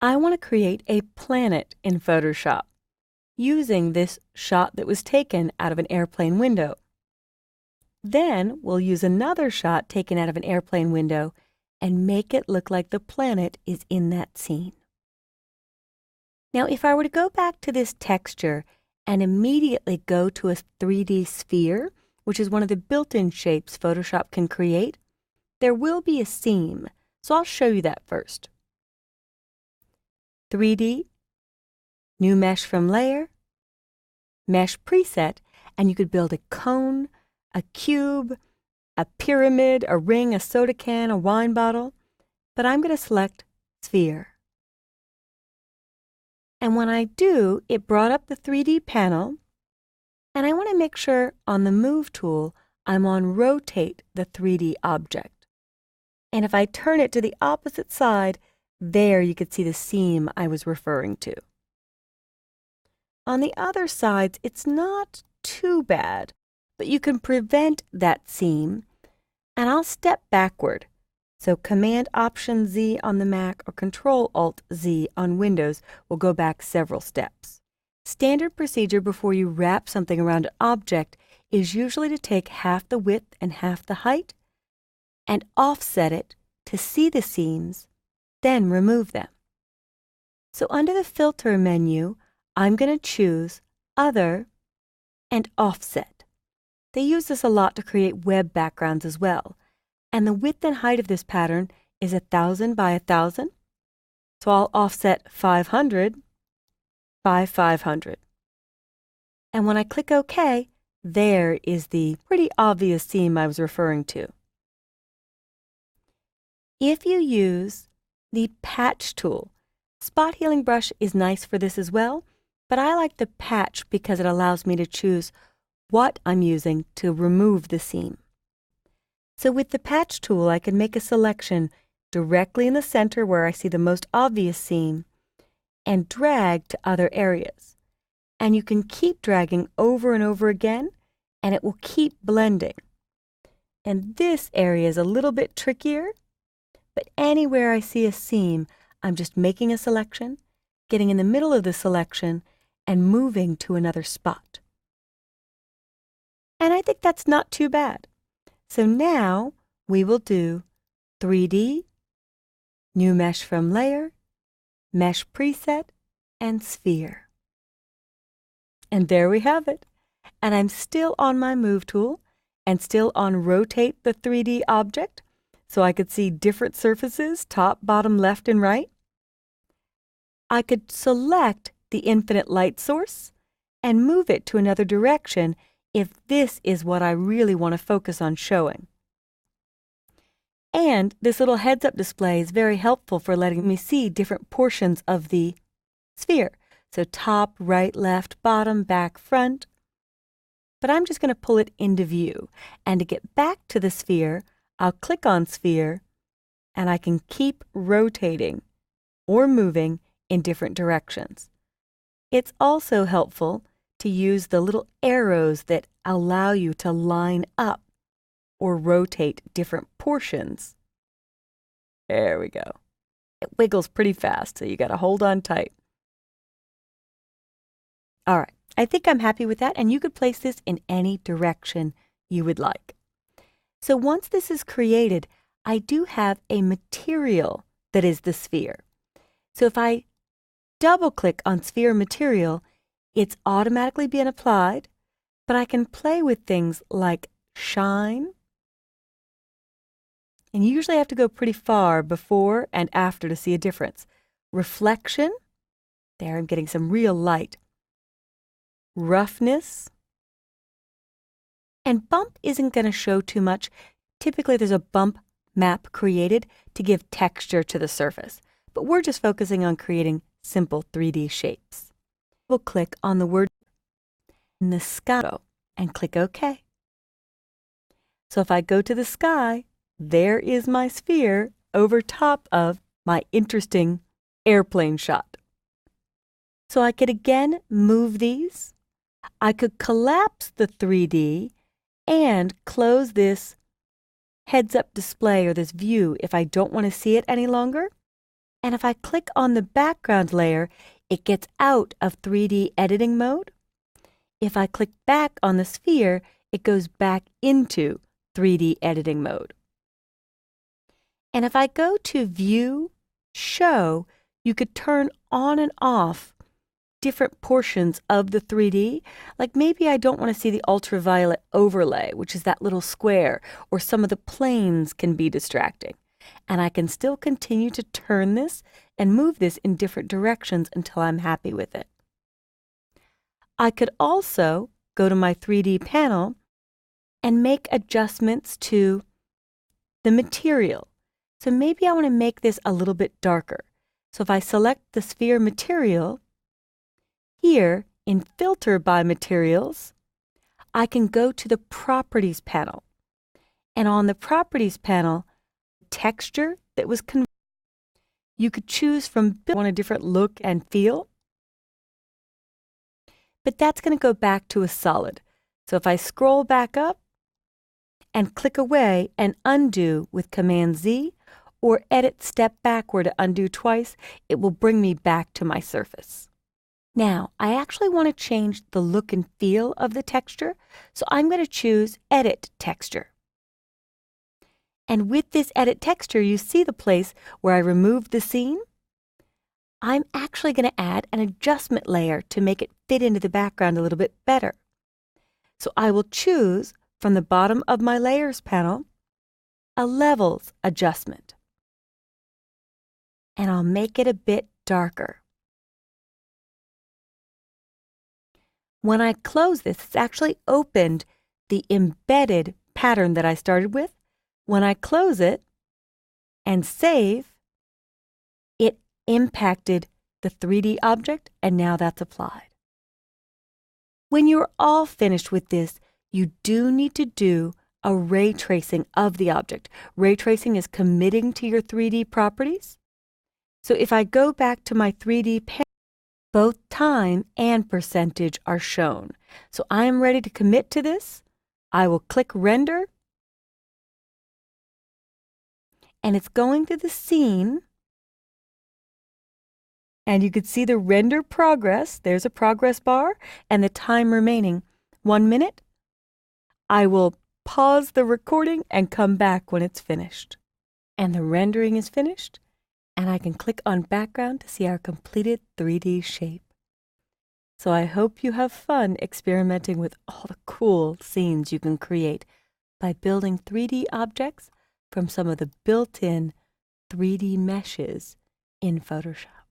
I want to create a planet in Photoshop using this shot that was taken out of an airplane window. Then we'll use another shot taken out of an airplane window and make it look like the planet is in that scene. Now, if I were to go back to this texture and immediately go to a 3D sphere, which is one of the built-in shapes Photoshop can create, there will be a seam, so I'll show you that first. 3D, new mesh from layer, mesh preset, and you could build a cone, a cube, a pyramid, a ring, a soda can, a wine bottle, but I'm going to select sphere. And when I do, it brought up the 3D panel, and I want to make sure on the Move tool, I'm on Rotate the 3D object. And if I turn it to the opposite side, there you could see the seam I was referring to. On the other sides, it's not too bad, but you can prevent that seam, and I'll step backward. So Command-Option-Z on the Mac or Control-Alt-Z on Windows will go back several steps. Standard procedure before you wrap something around an object is usually to take half the width and half the height and offset it to see the seams, then remove them. So under the Filter menu, I'm going to choose Other and Offset. They use this a lot to create web backgrounds as well. And the width and height of this pattern is 1000 by 1000. So I'll offset 500 by 500. And when I click OK, there is the pretty obvious seam I was referring to. If you use the Patch tool, Spot Healing Brush is nice for this as well, but I like the Patch because it allows me to choose what I'm using to remove the seam. So with the Patch tool, I can make a selection directly in the center where I see the most obvious seam and drag to other areas. And you can keep dragging over and over again, and it will keep blending. And this area is a little bit trickier, but anywhere I see a seam, I'm just making a selection, getting in the middle of the selection, and moving to another spot. And I think that's not too bad. So now we will do 3D, new mesh from layer, mesh preset, and sphere. And there we have it. And I'm still on my Move tool and still on Rotate the 3D object, so I could see different surfaces, top, bottom, left, and right. I could select the infinite light source and move it to another direction if this is what I really want to focus on showing. And this little heads-up display is very helpful for letting me see different portions of the sphere. So top, right, left, bottom, back, front. But I'm just going to pull it into view. And to get back to the sphere, I'll click on Sphere, and I can keep rotating or moving in different directions. It's also helpful to use the little arrows that allow you to line up or rotate different portions. There we go. It wiggles pretty fast, so you got to hold on tight. All right, I think I'm happy with that, and you could place this in any direction you would like. So once this is created, I do have a material that is the sphere. So if I double-click on Sphere Material, it's automatically being applied, but I can play with things like shine. And you usually have to go pretty far before and after to see a difference. Reflection, there I'm getting some real light. Roughness. And bump isn't going to show too much. Typically there's a bump map created to give texture to the surface, but we're just focusing on creating simple 3D shapes. We'll click on the word in the sky and click OK. So if I go to the sky, there is my sphere over top of my interesting airplane shot. So I could again move these. I could collapse the 3D and close this heads-up display or this view if I don't want to see it any longer. And if I click on the background layer, it gets out of 3D editing mode. If I click back on the sphere, it goes back into 3D editing mode. And if I go to View, Show, you could turn on and off different portions of the 3D. Like maybe I don't want to see the ultraviolet overlay, which is that little square, or some of the planes can be distracting. And I can still continue to turn this and move this in different directions until I'm happy with it. I could also go to my 3D panel and make adjustments to the material. So maybe I want to make this a little bit darker. So if I select the sphere material, here in Filter by Materials, I can go to the Properties panel. And on the Properties panel, texture that was converted, you could choose from a different look and feel. But that's going to go back to a solid. So if I scroll back up and click away and undo with Command Z, or edit step backward to undo twice, it will bring me back to my surface. Now, I actually want to change the look and feel of the texture, so I'm going to choose Edit Texture. And with this Edit Texture, you see the place where I removed the scene. I'm actually going to add an adjustment layer to make it fit into the background a little bit better. So I will choose from the bottom of my Layers panel a Levels adjustment. And I'll make it a bit darker. When I close this, it's actually opened the embedded pattern that I started with. When I close it and save, it impacted the 3D object, and now that's applied. When you're all finished with this, you do need to do a ray tracing of the object. Ray tracing is committing to your 3D properties. So if I go back to my 3D panel, both time and percentage are shown. So I am ready to commit to this. I will click Render. And it's going through the scene. And you can see the render progress. There's a progress bar and the time remaining. 1 minute. I will pause the recording and come back when it's finished. And the rendering is finished. And I can click on background to see our completed 3D shape. So I hope you have fun experimenting with all the cool scenes you can create by building 3D objects from some of the built-in 3D meshes in Photoshop.